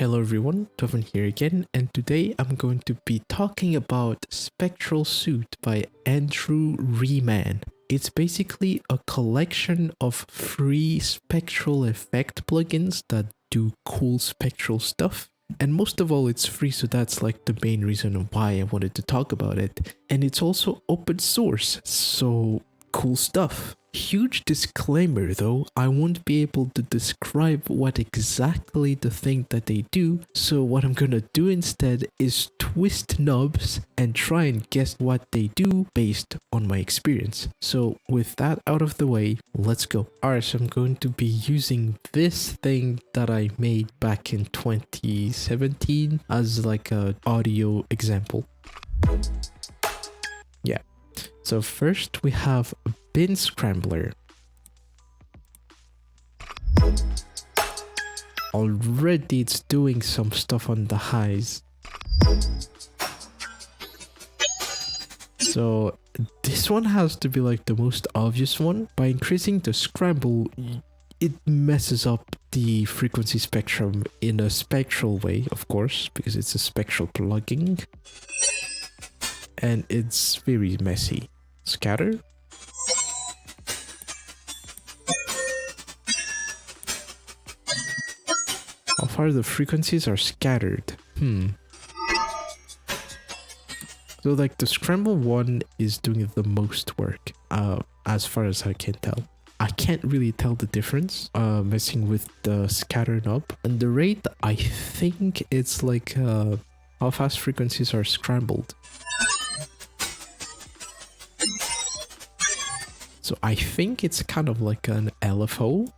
Hello everyone, TOavn here again, and today I'm going to be talking about Spectral Suite by Andrew Reeman. It's basically a collection of free spectral effect plugins that do cool spectral stuff. And most of all, it's free, so that's like the main reason why I wanted to talk about it. And it's also open source, so cool stuff. Huge disclaimer though, I won't be able to describe what exactly the thing that they do, so what I'm gonna do instead is twist knobs and try and guess what they do based on my experience. So with that out of the way, let's go. Alright, so I'm going to be using this thing that I made back in 2017 as like an audio example. Yeah. So first we have a bin scrambler. Already it's doing some stuff on the highs. So this one has to be like the most obvious one. By increasing the scramble, it messes up the frequency spectrum in a spectral way, of course, because it's a spectral plugin. And it's very messy. Scatter. How far the frequencies are scattered? So like the scramble one is doing the most work, as far as I can tell. I can't really tell the difference messing with the scatter knob. And the rate, I think it's like how fast frequencies are scrambled. So I think it's kind of like an LFO.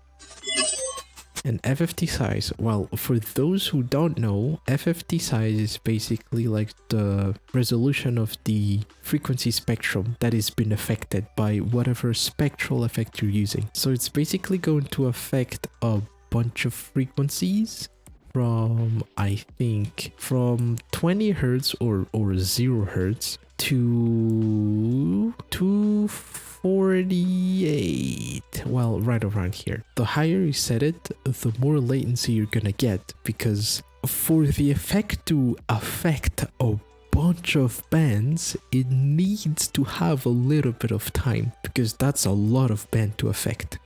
And FFT size, well, for those who don't know, FFT size is basically like the resolution of the frequency spectrum that has been affected by whatever spectral effect you're using. So it's basically going to affect a bunch of frequencies from, I think, from 20 hertz or 0 hertz to 248. Well, right around here. The higher you set it, the more latency you're gonna get, because for the effect to affect a bunch of bands, it needs to have a little bit of time, because that's a lot of band to affect.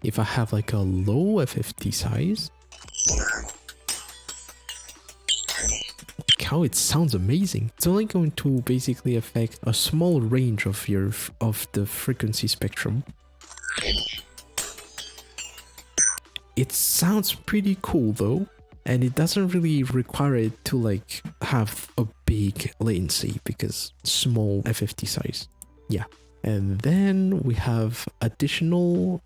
If I have like a low FFT size, how it sounds amazing. It's only going to basically affect a small range of the frequency spectrum. It sounds pretty cool though, and it doesn't really require it to like have a big latency because small FFT size. Yeah. And then we have additional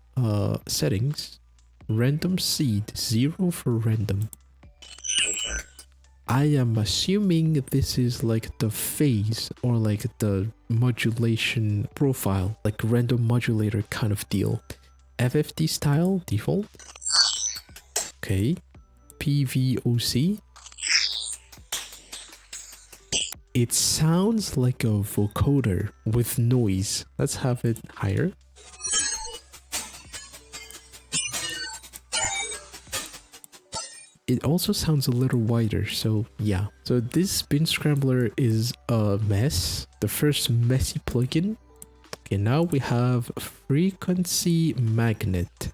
settings. Random seed, 0 for random. I am assuming this is like the phase or like the modulation profile, like random modulator kind of deal. FFT style default. Okay. PVOC. It sounds like a vocoder with noise. Let's have it higher. It also sounds a little wider, so yeah. So this bin scrambler is a mess. The first messy plugin. Okay, now we have frequency magnet.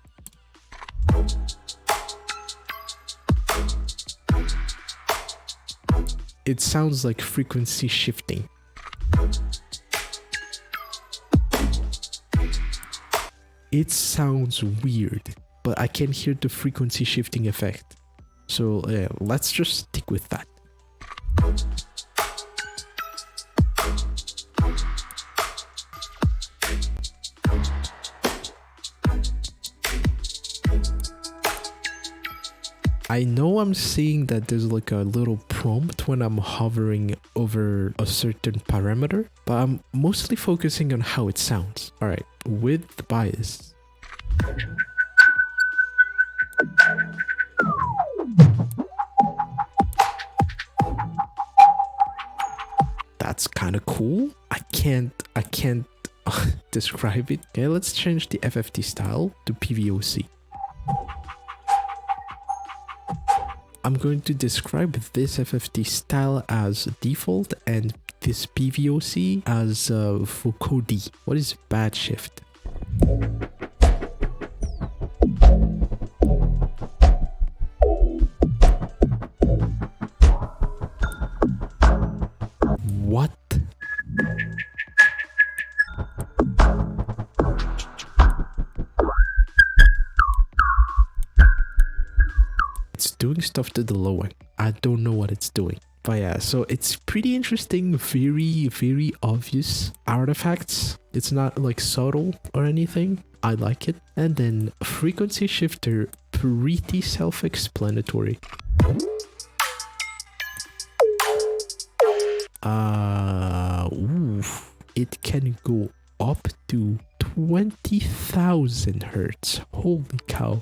It sounds like frequency shifting. It sounds weird, but I can hear the frequency shifting effect. So let's just stick with that. I know I'm seeing that there's like a little prompt when I'm hovering over a certain parameter, but I'm mostly focusing on how it sounds. Alright, width bias. That's kind of cool. I can't describe it. Okay, let's change the FFT style to PVOC. I'm going to describe this FFT style as default and this PVOC as vocody. What is bad shift? What? It's doing stuff to the low end. I don't know what it's doing. But yeah, so it's pretty interesting, very obvious artifacts. It's not like subtle or anything. I like it. And then frequency shifter, pretty self-explanatory. It can go up to 20,000 hertz. Holy cow.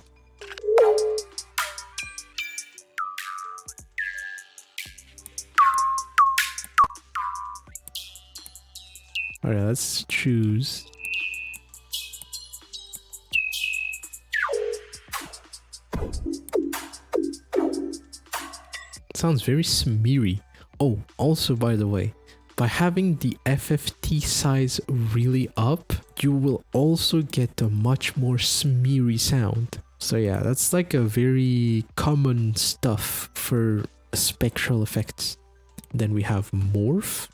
Alright, let's choose. Sounds very smeary. Oh, also by the way, by having the FFT size really up, you will also get a much more smeary sound. So yeah, that's like a very common stuff for spectral effects. Then we have morph.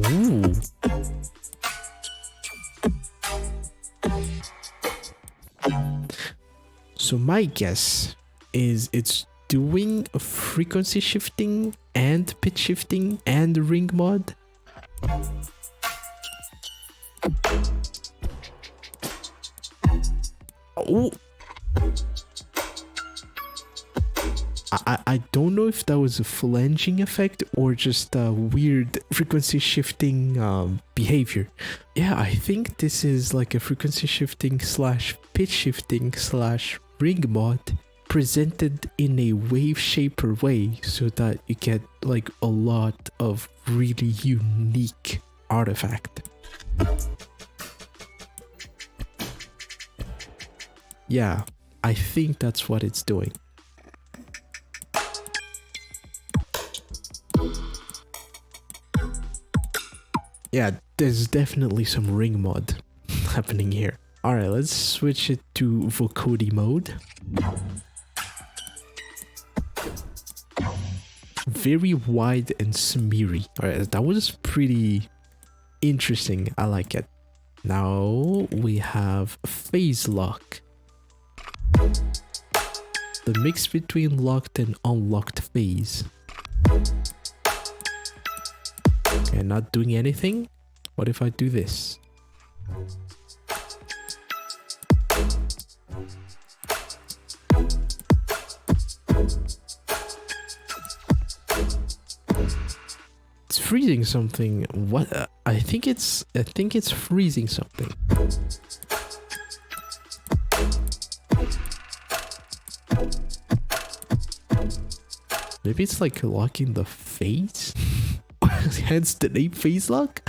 Ooh. So my guess is it's doing a frequency shifting and pitch shifting and ring mod. Oh. I don't know if that was a flanging effect or just a weird frequency shifting behavior. Yeah, I think this is like a frequency shifting slash pitch shifting slash ring mod presented in a wave shaper way so that you get like a lot of really unique artifact. Yeah, I think that's what it's doing. Yeah, there's definitely some ring mod happening here. Alright, let's switch it to vocody mode. Very wide and smeary. Alright, that was pretty interesting. I like it. Now we have phase lock. The mix between locked and unlocked phase. Okay, not doing anything. What if I do this? It's freezing something. What? I think it's freezing something. Maybe it's like locking the phase? Hence the name phase lock?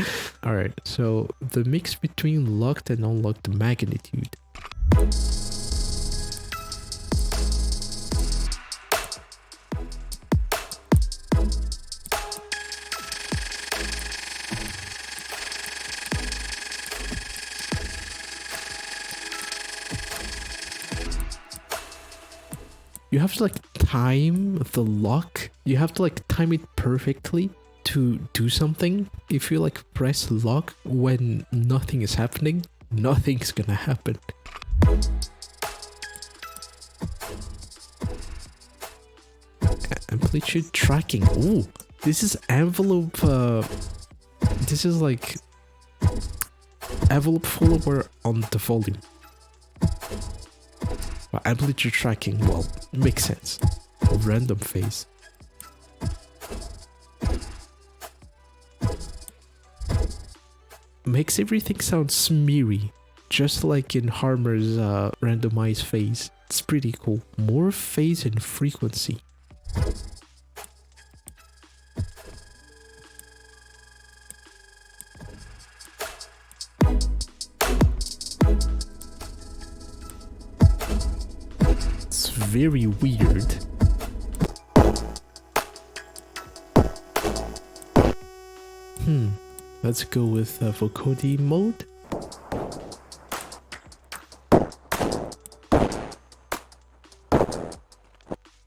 Alright, so the mix between locked and unlocked magnitude. You have to like time the lock. You have to like time it perfectly to do something. If you like press lock when nothing is happening, nothing's gonna happen. Amplitude tracking. Ooh, this is envelope. This is like envelope follower on the volume. Well, amplitude tracking. Well, makes sense. Random phase. Makes everything sound smeary, just like in Harmer's randomized phase. It's pretty cool. More phase and frequency. very weird. Let's go with vocoding mode.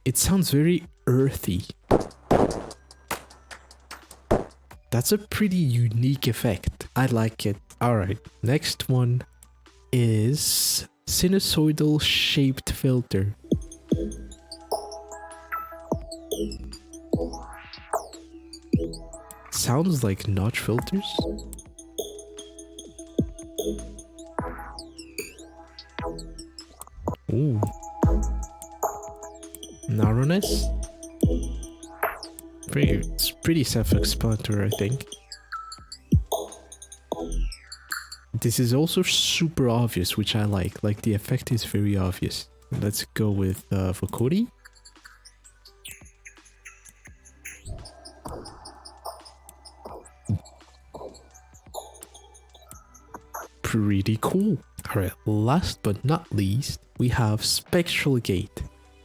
It sounds very earthy. That's a pretty unique effect. I like it. Alright, next one is sinusoidal shaped filter. Sounds like notch filters. Ooh. Narrowness. It's pretty self-explanatory, I think. This is also super obvious, which I like. Like, the effect is very obvious. Let's go with vocoding. Pretty cool. Alright, last but not least, we have Spectral Gate.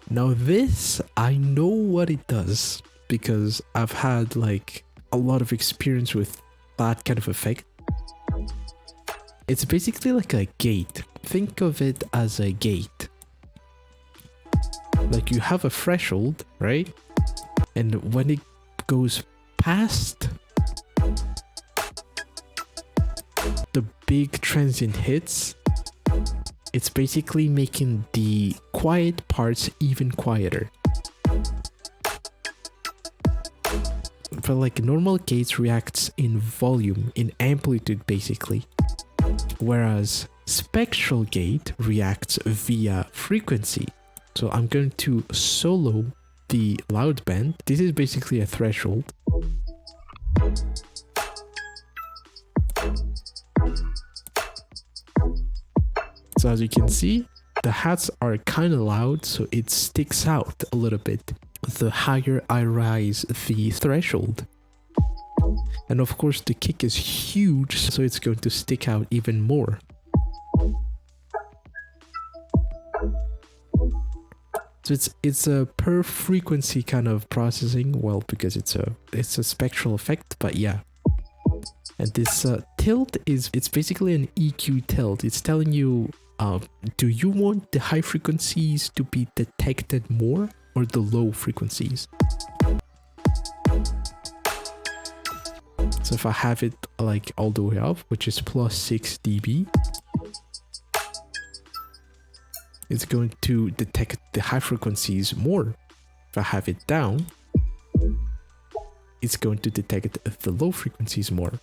Now this, I know what it does because I've had like a lot of experience with that kind of effect. It's basically like a gate. Think of it as a gate. Like you have a threshold, right? And when it goes past the big transient hits, it's basically making the quiet parts even quieter. But like normal gates reacts in volume, in amplitude basically. Whereas spectral gate reacts via frequency. So I'm going to solo the loud band. This is basically a threshold. So as you can see, the hats are kind of loud, so it sticks out a little bit the higher I rise the threshold. And of course the kick is huge, so it's going to stick out even more. So it's a per frequency kind of processing, well, because it's a spectral effect, but yeah. And this tilt it's basically an EQ tilt. It's telling you, do you want the high frequencies to be detected more or the low frequencies? So if I have it like all the way up, which is plus 6 dB, it's going to detect the high frequencies more. If I have it down, it's going to detect the low frequencies more.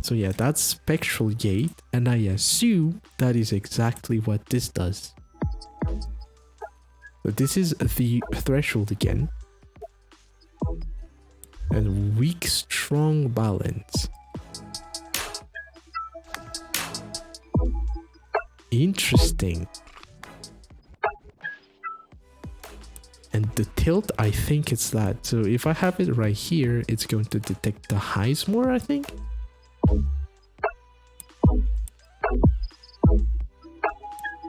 So yeah, that's spectral gate, and I assume that is exactly what this does. So this is the threshold again. And weak strong balance. Interesting. And the tilt, I think it's that. So if I have it right here, it's going to detect the highs more, I think.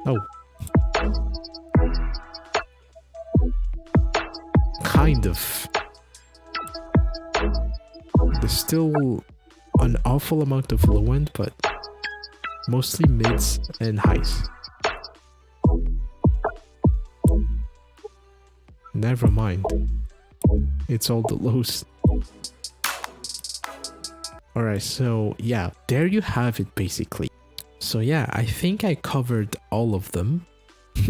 Oh. Kind of. There's still an awful amount of low end, but mostly mids and highs. Never mind. It's all the lows. Alright, so yeah, there you have it basically. So yeah, I think I covered all of them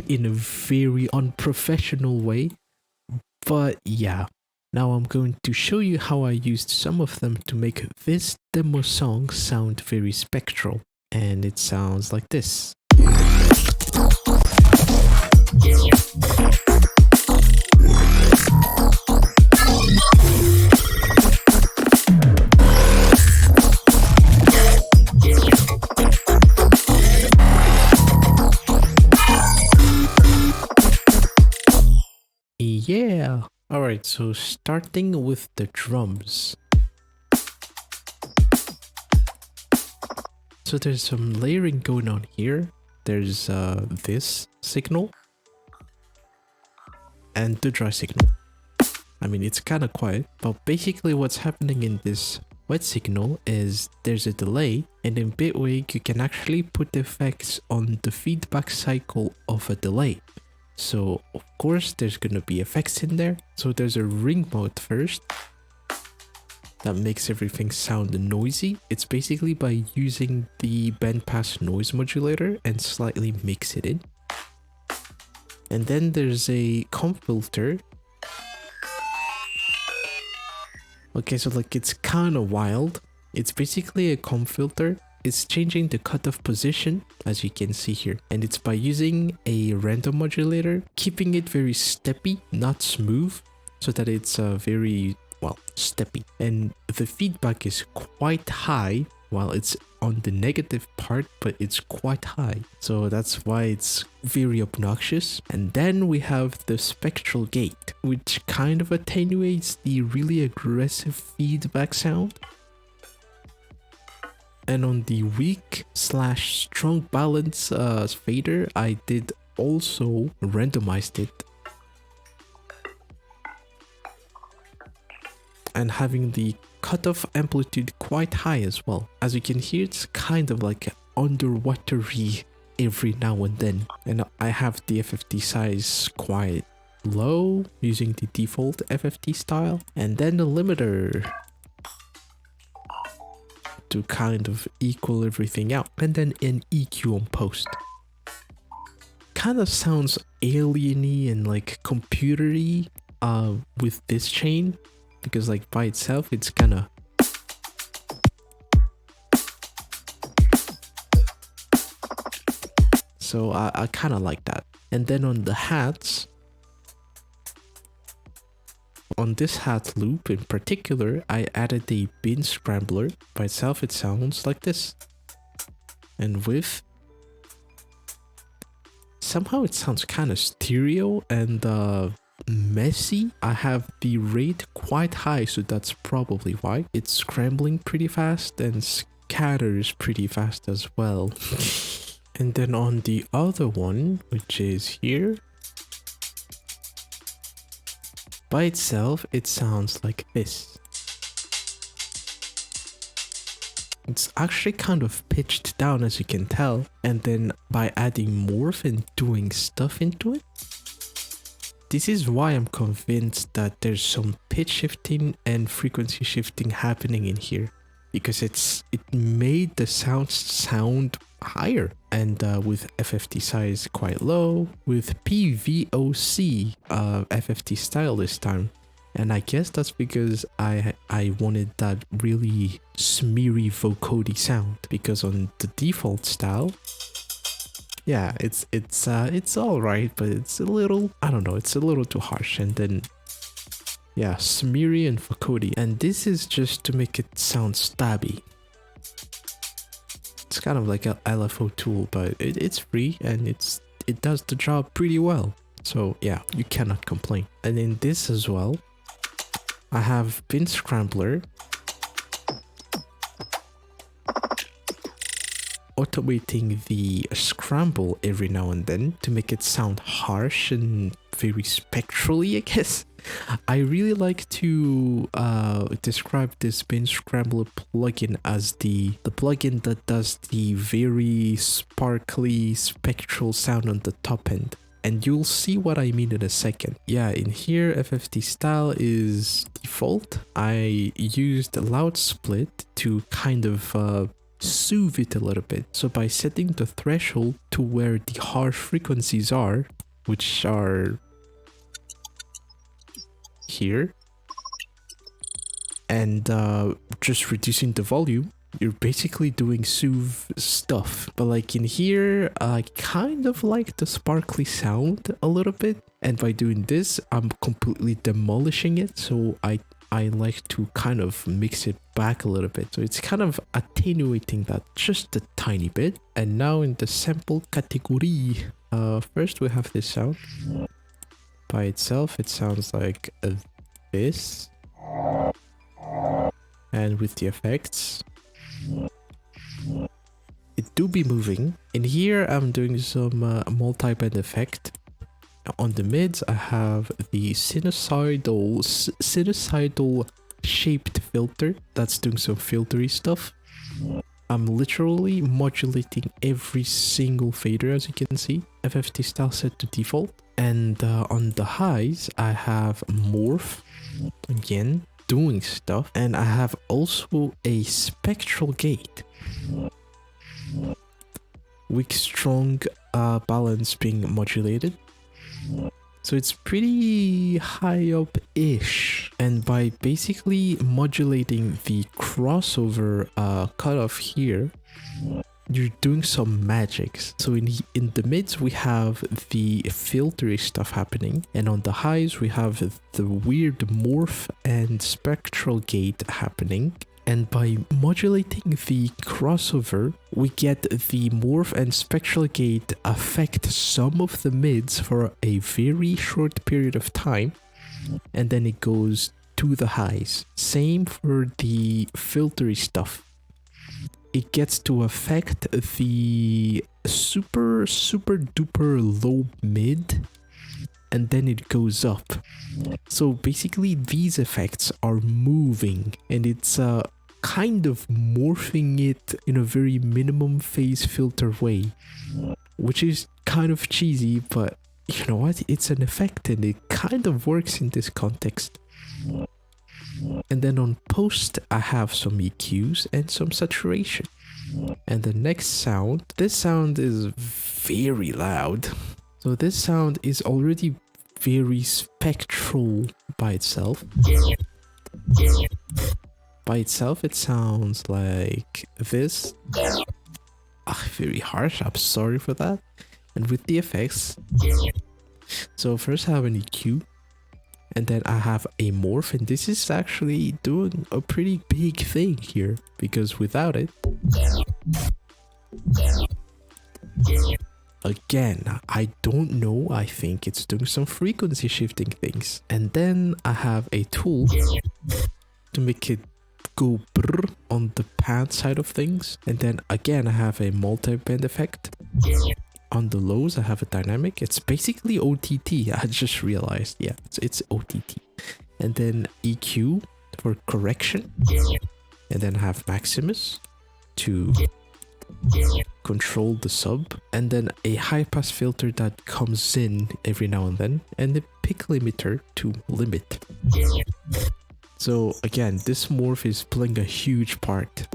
in a very unprofessional way. But yeah, now I'm going to show you how I used some of them to make this demo song sound very spectral. And it sounds like this. Yeah. Alright, so starting with the drums. So there's some layering going on here. There's this signal. and the dry signal. I mean, it's kind of quiet, but basically what's happening in this wet signal is there's a delay, and in Bitwig you can actually put effects on the feedback cycle of a delay. So of course there's gonna be effects in there. So there's a ring mode first that makes everything sound noisy. It's basically by using the bandpass noise modulator and slightly mix it in. And then there's a comp filter. Okay, so like it's kind of wild. It's basically a comp filter. It's changing the cutoff position, as you can see here. And it's by using a random modulator, keeping it very steppy, not smooth, so that it's very, well, steppy. And the feedback is quite high, while it's on the negative part, but it's quite high. So that's why it's very obnoxious. And then we have the spectral gate, which kind of attenuates the really aggressive feedback sound. And on the weak / strong balance fader, I did also randomized it. And having the cutoff amplitude quite high as well. As you can hear, it's kind of like underwatery every now and then. And I have the FFT size quite low using the default FFT style. And then the limiter to kind of equal everything out. And then an EQ on post. Kind of sounds alien-y and like computery with this chain. Because like by itself, it's kind of so I kind of like that. And then on the hats, on this hat loop in particular, I added a bin scrambler. By itself, it sounds like this. And with somehow it sounds kind of stereo and messy. I have the rate quite high, so that's probably why. It's scrambling pretty fast and scatters pretty fast as well. And then on the other one, which is here, by itself it sounds like this. It's actually kind of pitched down, as you can tell, and then by adding morph and doing stuff into it, this is why I'm convinced that there's some pitch shifting and frequency shifting happening in here, because it made the sound higher, and with FFT size quite low, with PVOC FFT style this time. And I guess that's because I wanted that really smeary vocody sound, because on the default style, yeah, it's all right, but it's a little, I don't know, it's a little too harsh. And then, yeah, smeary and vocody. And this is just to make it sound stabby. It's kind of like a LFO tool, but it's free and it does the job pretty well. So yeah, you cannot complain. And in this as well, I have bin scrambler, automating the scramble every now and then to make it sound harsh and very spectrally, I guess. I really like to describe this bin scrambler plugin as the plugin that does the very sparkly spectral sound on the top end. And you'll see what I mean in a second. Yeah, in here, FFT style is default. I used loud split to kind of soothe it a little bit. So by setting the threshold to where the harsh frequencies are, which are here, and just reducing the volume, you're basically doing soothe stuff. But like in here, I kind of like the sparkly sound a little bit, and by doing this, I'm completely demolishing it. So I like to kind of mix it back a little bit. So it's kind of attenuating that just a tiny bit. And now in the sample category, first we have this sound. By itself, it sounds like this. And with the effects, it do be moving. In here, I'm doing some multi-band effect. On the mids, I have the sinusoidal shaped filter that's doing some filtery stuff. I'm literally modulating every single fader, as you can see. FFT style set to default. And on the highs, I have morph, again, doing stuff. And I have also a spectral gate. Weak, strong, balance being modulated. So it's pretty high up-ish, and by basically modulating the crossover cutoff here, you're doing some magics. So in the mids we have the filtery stuff happening, and on the highs we have the weird morph and spectral gate happening. And by modulating the crossover, we get the morph and spectral gate affect some of the mids for a very short period of time, and then it goes to the highs. Same for the filtery stuff. It gets to affect the super duper low mid, and then it goes up. So basically these effects are moving, and it's kind of morphing it in a very minimum phase filter way, which is kind of cheesy, but you know what, it's an effect and it kind of works in this context. And then on post I have some EQs and some saturation. And the next sound, this sound is very loud. So this sound is already very spectral by itself. By itself, it sounds like this. Very harsh, I'm sorry for that. And with the effects, so first I have an EQ, and then I have a morph, and this is actually doing a pretty big thing here, because without it, again, I don't know, I think it's doing some frequency shifting things. And then I have a tool to make it go brr on the pan side of things. And then again, I have a multi-band effect. On the lows, I have a dynamic. It's basically OTT, I just realized. Yeah, it's OTT. And then EQ for correction. And then I have Maximus to control the sub, and then a high pass filter that comes in every now and then, and the pick limiter to limit. So again, this morph is playing a huge part,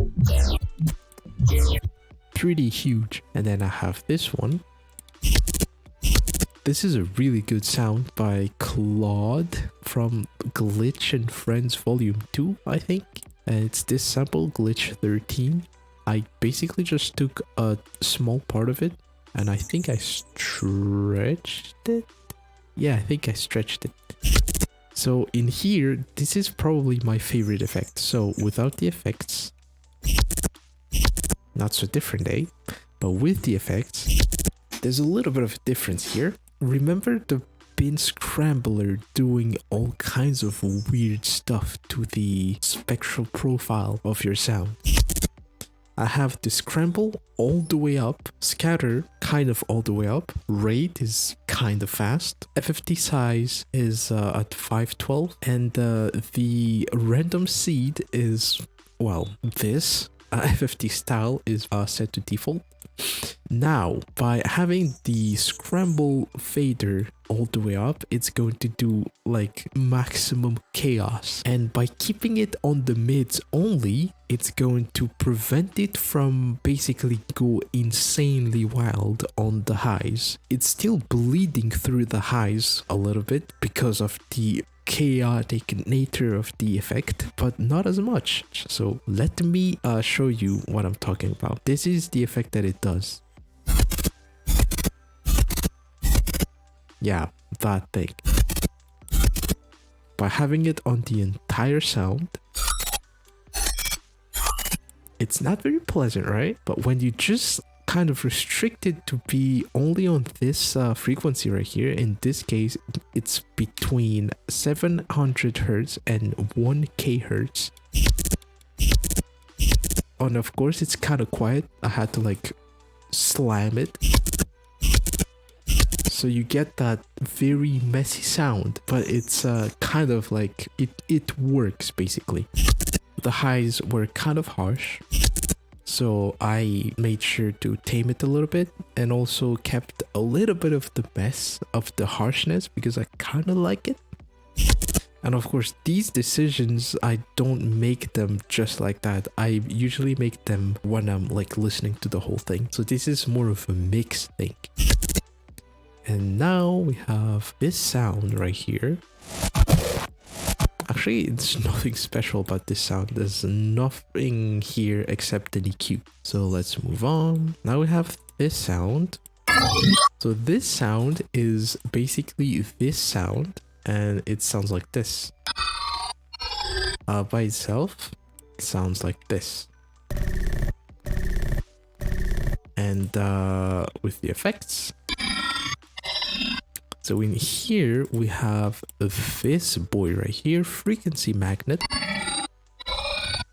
pretty huge. And then I have this one. This is a really good sound by Claude from Glitch and Friends Volume 2, I think. And it's this sample, Glitch 13. I basically just took a small part of it, and I think I stretched it. Yeah, I think I stretched it. So in here, this is probably my favorite effect. So without the effects, not so different, eh? But with the effects, there's a little bit of a difference here. Remember the bin scrambler doing all kinds of weird stuff to the spectral profile of your sound? I have the scramble all the way up, scatter kind of all the way up, rate is kind of fast, FFT size is at 512, and the random seed is, well, this FFT style is set to default. Now, by having the scramble fader all the way up, it's going to do like maximum chaos. And by keeping it on the mids only, it's going to prevent it from basically go insanely wild on the highs. It's still bleeding through the highs a little bit because of the chaotic nature of the effect, but not as much. So let me show you what I'm talking about. This is the effect that it does. Yeah, that thing. By having it on the entire sound, it's not very pleasant, right? But when you just kind of restrict it to be only on this frequency right here, in this case it's between 700 hertz and 1k hertz, and of course it's kind of quiet. I had to like slam it So you get that very messy sound, but it's kind of like it works basically. The highs were kind of harsh, so I made sure to tame it a little bit and also kept a little bit of the mess of the harshness because I kind of like it. And of course, these decisions, I don't make them just like that. I usually make them when I'm like listening to the whole thing. So this is more of a mix thing. And now we have this sound right here. Actually, it's nothing special about this sound. There's nothing here except an EQ. So let's move on. Now we have this sound. So this sound is basically this sound. And it sounds like this. By itself, it sounds like this. And with the effects. So in here, we have this boy right here, frequency magnet.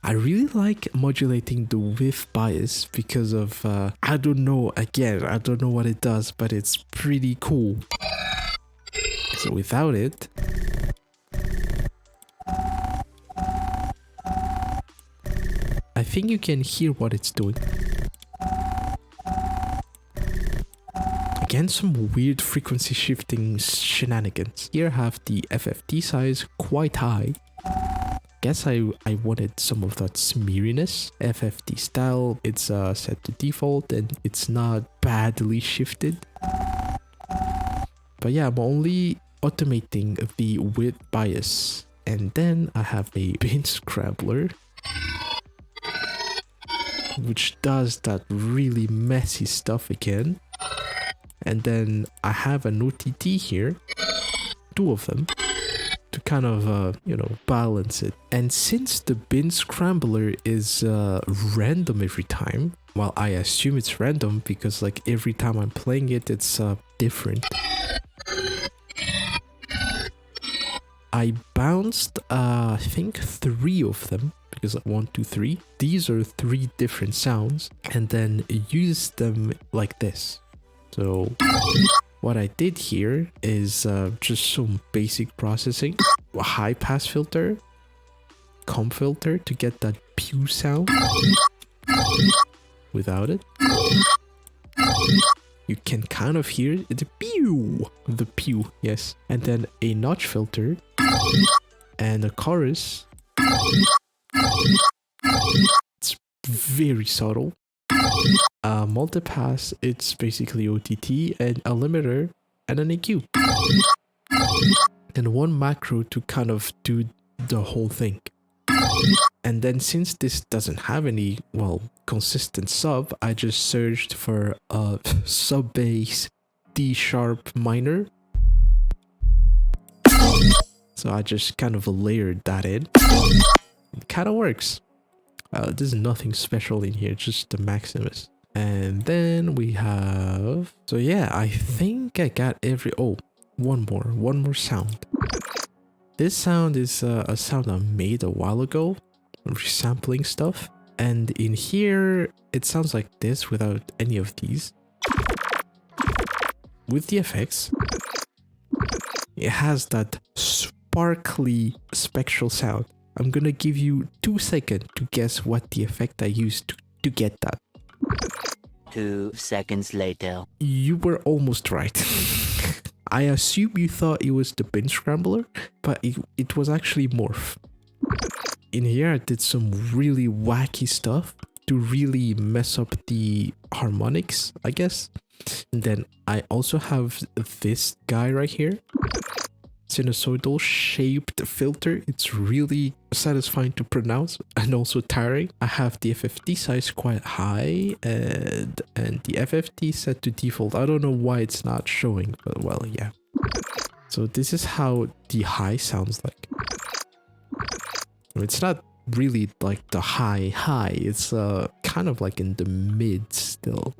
I really like modulating the width bias because of, I don't know, again, I don't know what it does, but it's pretty cool. So without it, I think you can hear what it's doing. Again, some weird frequency shifting shenanigans. Here I have the FFT size quite high. Guess I wanted some of that smeariness. FFT style, it's set to default and it's not badly shifted. But yeah, I'm only automating the width bias, and then I have a bin scrambler which does that really messy stuff again, and then I have an OTT here, two of them, to kind of you know, balance it. And since the bin scrambler is random every time, well, I assume it's random because like every time I'm playing it, it's different. I bounced, I think 3 of them, because 1, 2, 3. These are 3 different sounds, and then used them like this. So what I did here is just some basic processing, a high pass filter, comp filter to get that pew sound. Without it, you can kind of hear the pew, yes. And then a notch filter and a chorus. It's very subtle. Multipass, it's basically OTT, and a limiter and an EQ. And one macro to kind of do the whole thing. And then since this doesn't have any, well, consistent sub, I just searched for a sub bass D sharp minor. So I just kind of layered that in. It kind of works. There's nothing special in here, just the Maximus. And then we have, so yeah, I think I got every, oh, one more sound. This sound is a sound I made a while ago, resampling stuff. And in here, it sounds like this without any of these. With the effects, it has that sparkly spectral sound. I'm gonna give you 2 seconds to guess what the effect I used to get that. 2 seconds later. You were almost right. I assume you thought it was the bin scrambler, but it was actually Morph. In here, I did some really wacky stuff to really mess up the harmonics, I guess. And then I also have this guy right here. Sinusoidal shaped filter. It's really satisfying to pronounce and also tiring. I have the FFT size quite high and the FFT set to default. I don't know why it's not showing, but well, yeah. So this is how the high sounds like. It's not really like the high. It's kind of like in the mid still.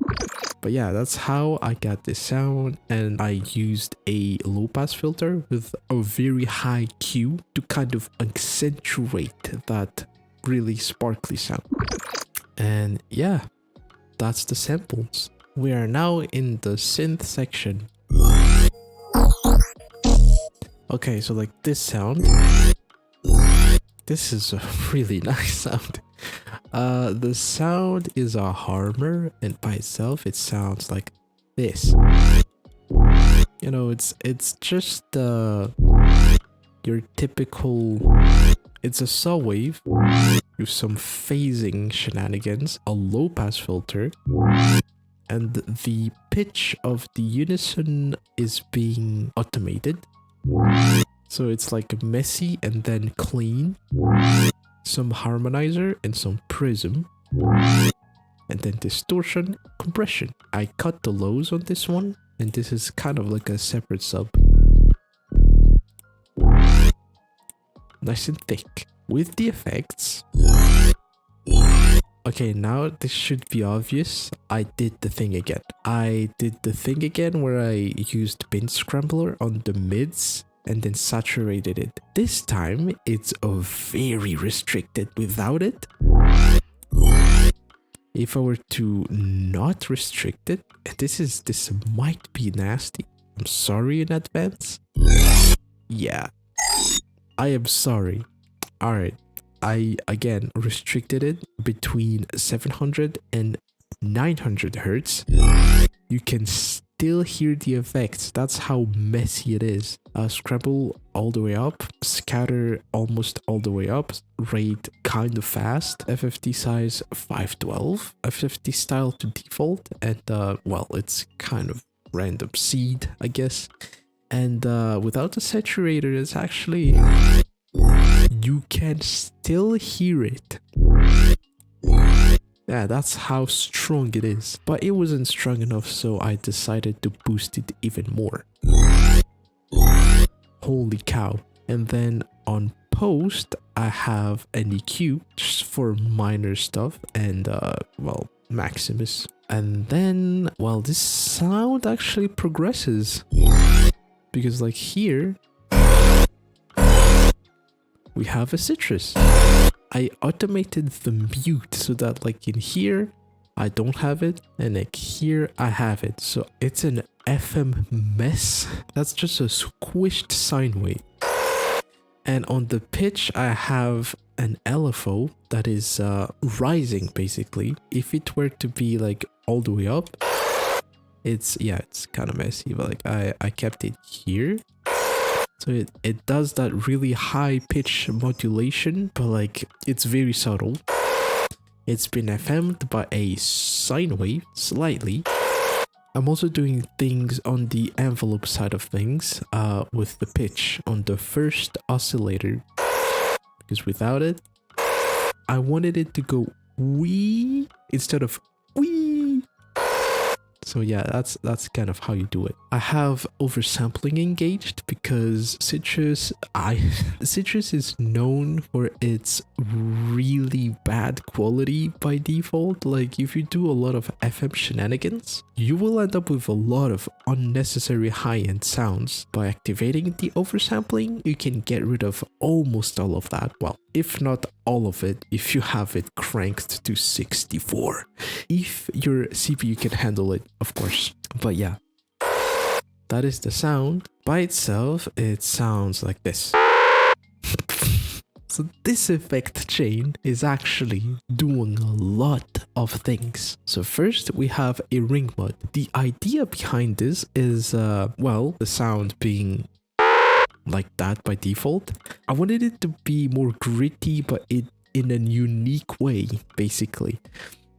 But yeah, that's how I got this sound, and I used a low pass filter with a very high Q to kind of accentuate that really sparkly sound. And yeah, that's the samples. We are now in the synth section. Okay, so like this sound. This is a really nice sound. The sound is a harmer, and by itself it sounds like this. You know, it's just your typical. It's a saw wave with some phasing shenanigans, a low pass filter, and the pitch of the unison is being automated. So it's like messy and then clean, some harmonizer and some prism, and then distortion, compression. I cut the lows on this one, and this is kind of like a separate sub. Nice and thick. With the effects. Okay, now this should be obvious. I did the thing again. I did the thing again where I used bin scrambler on the mids and then saturated it. This time it's a very restricted without it. If I were to not restrict it, this might be nasty. I'm sorry in advance. Yeah, I am sorry. Alright, I again restricted it between 700 and 900 hertz. You can still hear the effects. That's how messy it is. Scrabble all the way up, scatter almost all the way up, rate kind of fast, FFT size 512, FFT style to default, and well, it's kind of random seed, I guess. And without the saturator, it's actually, you can still hear it. Yeah, that's how strong it is. But it wasn't strong enough, so I decided to boost it even more. Holy cow. And then on post, I have an EQ just for minor stuff and, well, Maximus. And then, well, this sound actually progresses. Because like here, we have a citrus. I automated the mute so that like in here, I don't have it, and like here I have it. So it's an FM mess. That's just a squished sine wave. And on the pitch, I have an LFO that is rising basically. If it were to be like all the way up, it's kind of messy, but like I kept it here. So it does that really high pitch modulation, but like it's very subtle. It's been FM'd by a sine wave slightly. I'm also doing things on the envelope side of things with the pitch on the first oscillator, because without it, I wanted it to go wee instead of wee. So yeah, that's kind of how you do it. I have oversampling engaged because Citrus is known for its really bad quality by default. Like if you do a lot of FM shenanigans, you will end up with a lot of unnecessary high-end sounds. By activating the oversampling, you can get rid of almost all of that. Well, if not all of it, if you have it cranked to 64. If your CPU can handle it, of course. But yeah, that is the sound. By itself, it sounds like this. So this effect chain is actually doing a lot of things. So first we have a ring mod. The idea behind this is, well, the sound being like that by default. I wanted it to be more gritty, but in a unique way, basically.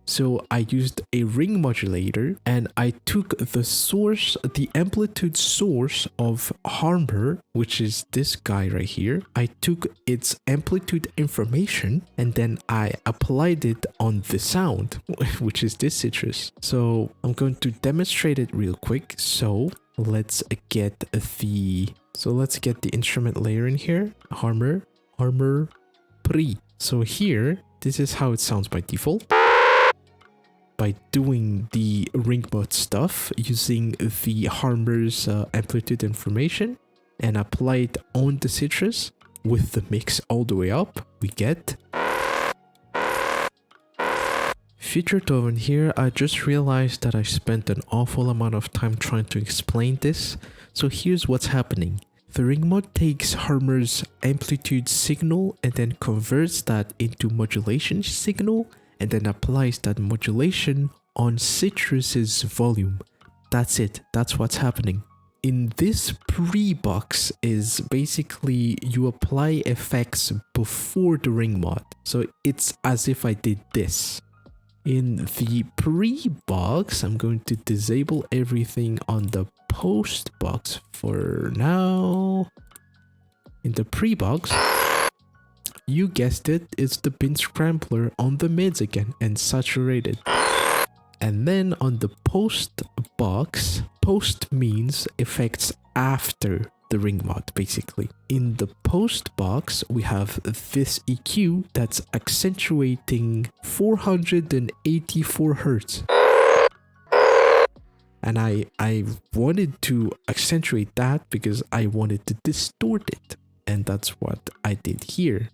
So I used a ring modulator and I took the source, the amplitude source of Harmer, which is this guy right here. I took its amplitude information and then I applied it on the sound, which is this citrus. So I'm going to demonstrate it real quick. So let's get the instrument layer in here. Harmer pre. So here, this is how it sounds by default. By doing the ring mod stuff, using the Harmer's amplitude information and apply it on the citrus with the mix all the way up, we get Future TOavn here. I just realized that I spent an awful amount of time trying to explain this. So here's what's happening. The ring mod takes Harmer's amplitude signal and then converts that into modulation signal and then applies that modulation on Citrus's volume. That's it. That's what's happening. In this pre-box is basically you apply effects before the ring mod. So it's as if I did this. In the pre-box, I'm going to disable everything on the post box for now. In the pre-box, you guessed it, it's the bin scrambler on the mids again and saturated. And then on the post box, post means effects after the ring mod, basically. In the post box, we have this EQ that's accentuating 484 hertz. And I wanted to accentuate that because I wanted to distort it. And that's what I did here.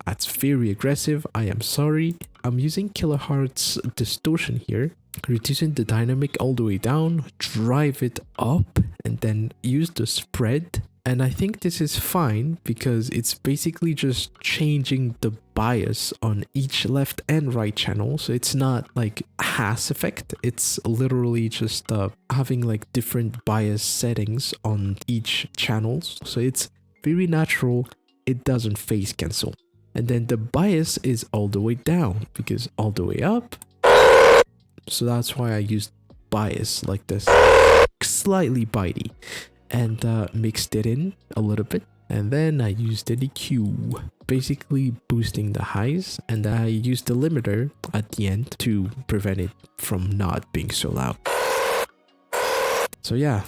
That's very aggressive. I am sorry. I'm using kilohertz distortion here, reducing the dynamic all the way down, drive it up, and then use the spread. And I think this is fine because it's basically just changing the bias on each left and right channel. So it's not like a Haas effect. It's literally just having like different bias settings on each channels. So it's very natural. It doesn't phase cancel. And then the bias is all the way down because all the way up. So that's why I used bias like this, slightly bitey, and mixed it in a little bit. And then I used an EQ, basically boosting the highs. And I used the limiter at the end to prevent it from not being so loud. So yeah.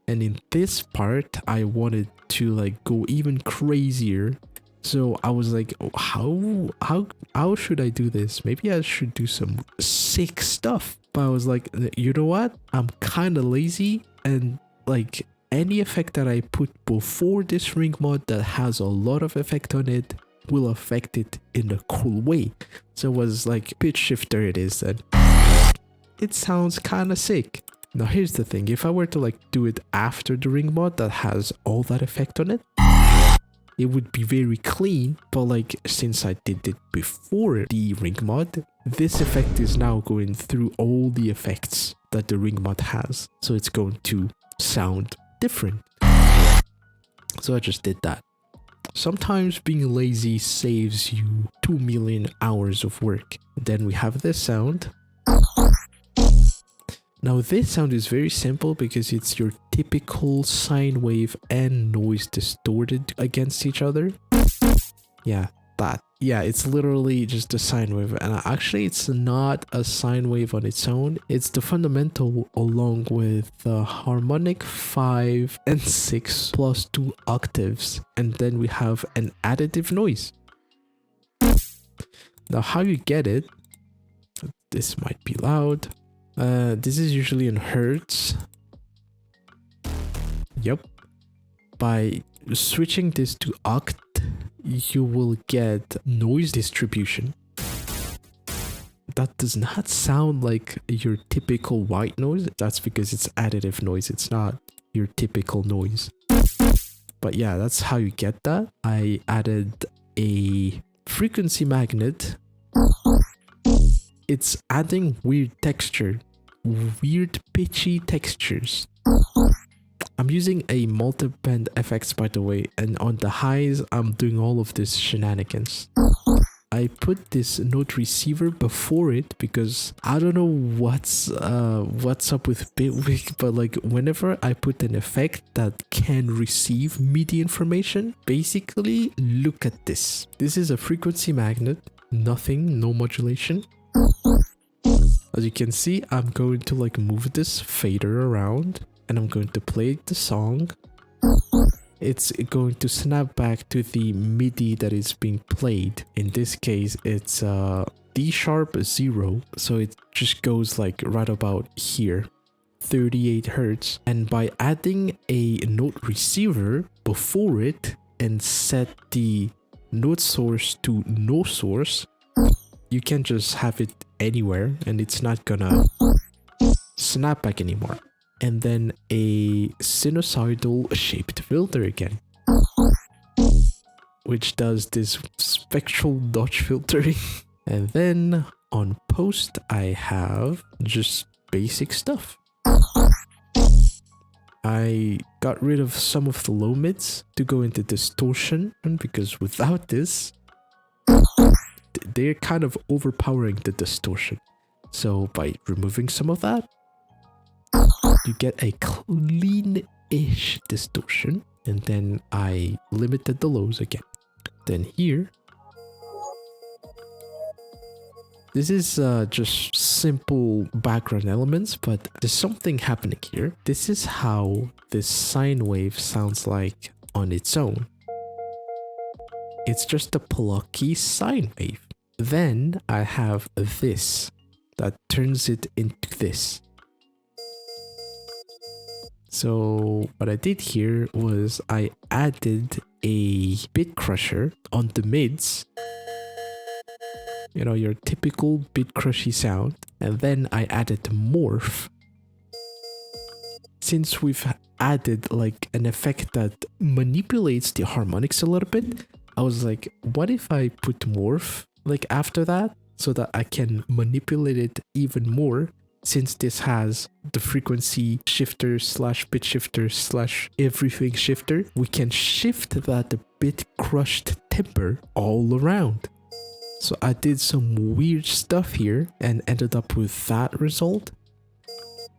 And in this part, I wanted to like go even crazier. So I was like, oh, how should I do this? Maybe I should do some sick stuff. But I was like, you know what? I'm kind of lazy, and like any effect that I put before this ring mod that has a lot of effect on it will affect it in a cool way. So it was like pitch shifter it is, and it sounds kind of sick. Now here's the thing, if I were to like do it after the ring mod that has all that effect on it, it would be very clean. But like since I did it before the ring mod, this effect is now going through all the effects that the ring mod has. So it's going to sound different. So I just did that. Sometimes being lazy saves you 2 million hours of work. Then we have this sound. Now this sound is very simple because it's your typical sine wave and noise distorted against each other. Yeah, that. Yeah, it's literally just a sine wave, and actually it's not a sine wave on its own. It's the fundamental along with the harmonic 5 and 6 plus 2 octaves, and then we have an additive noise. Now how you get it, this might be loud. This is usually in hertz. Yep. By switching this to oct, you will get noise distribution. That does not sound like your typical white noise. That's because it's additive noise. It's not your typical noise. But yeah, that's how you get that. I added a frequency magnet. It's adding weird texture, weird pitchy textures. I'm using a multi-band FX, by the way, and on the highs I'm doing all of this shenanigans. I put this note receiver before it because I don't know what's up with Bitwig, but like whenever I put an effect that can receive MIDI information, basically look at this. This is a frequency magnet, nothing, no modulation. As you can see, I'm going to like move this fader around and I'm going to play the song. It's going to snap back to the MIDI that is being played. In this case, it's D sharp 0. So it just goes like right about here, 38 hertz. And by adding a note receiver before it and set the note source to no source, you can just have it anywhere and it's not gonna snap back anymore. and then a sinusoidal shaped filter again, which does this spectral notch filtering. And then on post, I have just basic stuff. I got rid of some of the low mids to go into distortion, because without this, they're kind of overpowering the distortion. So by removing some of that, you get a clean-ish distortion. And then I limited the lows again. Then here, this is just simple background elements, but there's something happening here. This is how this sine wave sounds like on its own. It's just a plucky sine wave. Then I have this that turns it into this. So what I did here was I added a bit crusher on the mids. You know, your typical bit crushy sound. And then I added morph. Since we've added like an effect that manipulates the harmonics a little bit, I was like, what if I put morph like after that so that I can manipulate it even more, since this has the frequency shifter slash bit shifter slash everything shifter. We can shift that bit crushed timbre all around. So I did some weird stuff here and ended up with that result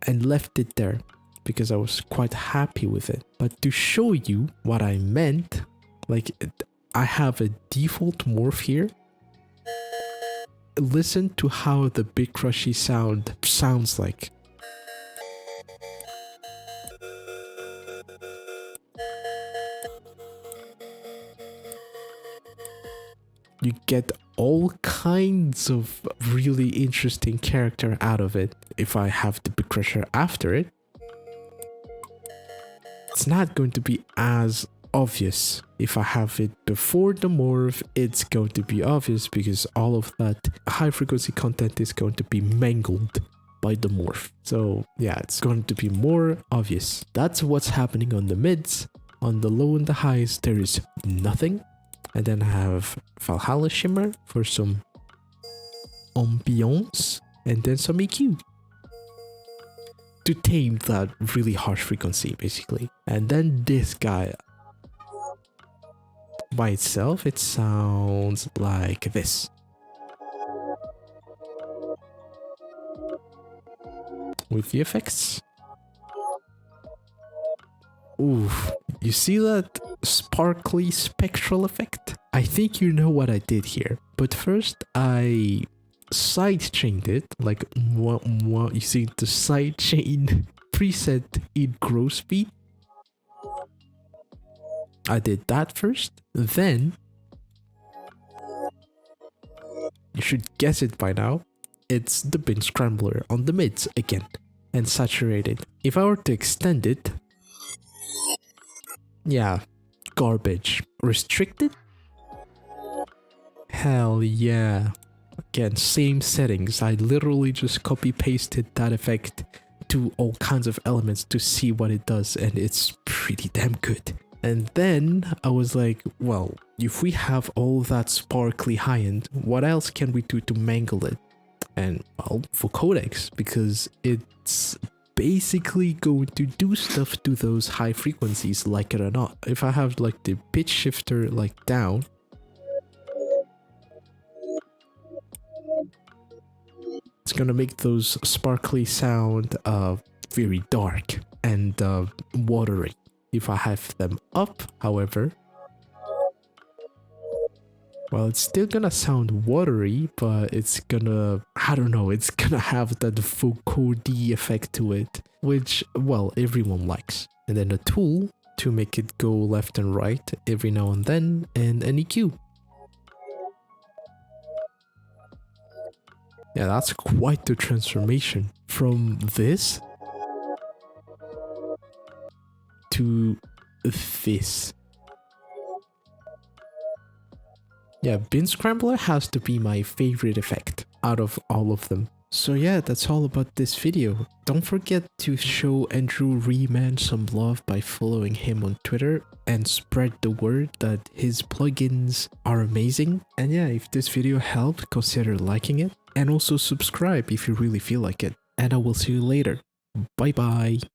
and left it there because I was quite happy with it. But to show you what I meant, like I have a default morph here. Listen to how the bit crushy sound sounds like. You get all kinds of really interesting character out of it. If I have the bit crusher after it, it's not going to be as obvious. If I have it before the morph, it's going to be obvious because all of that high frequency content is going to be mangled by the morph. So yeah, it's going to be more obvious. That's what's happening on the mids. On the low and the highs, there is nothing. And then I have Valhalla Shimmer for some ambiance and then some EQ to tame that really harsh frequency basically. And then this guy, by itself, it sounds like this. With the effects. Ooh, you see that sparkly spectral effect? I think you know what I did here. But first I sidechained it, like you see the sidechain preset in grow speed. I did that first, then you should guess it by now. It's the bin scrambler on the mids again and saturated. If I were to extend it, yeah, garbage. Restricted? Hell yeah. Again, same settings. I literally just copy pasted that effect to all kinds of elements to see what it does, and it's pretty damn good. And then I was like, well, if we have all that sparkly high end, what else can we do to mangle it? And well, for codecs, because it's basically going to do stuff to those high frequencies, like it or not. If I have like the pitch shifter like down, it's gonna make those sparkly sound very dark and watery. If I have them up, however, well, it's still gonna sound watery, but it's gonna, I don't know, it's gonna have that vocodie effect to it, which, well, everyone likes. And then a tool to make it go left and right every now and then, and an EQ. Yeah, that's quite the transformation from this to this. Yeah, Bin Scrambler has to be my favorite effect out of all of them. So yeah, that's all about this video. Don't forget to show Andrew Reeman some love by following him on Twitter and spread the word that his plugins are amazing. And yeah, if this video helped, consider liking it and also subscribe if you really feel like it. And I will see you later. Bye bye.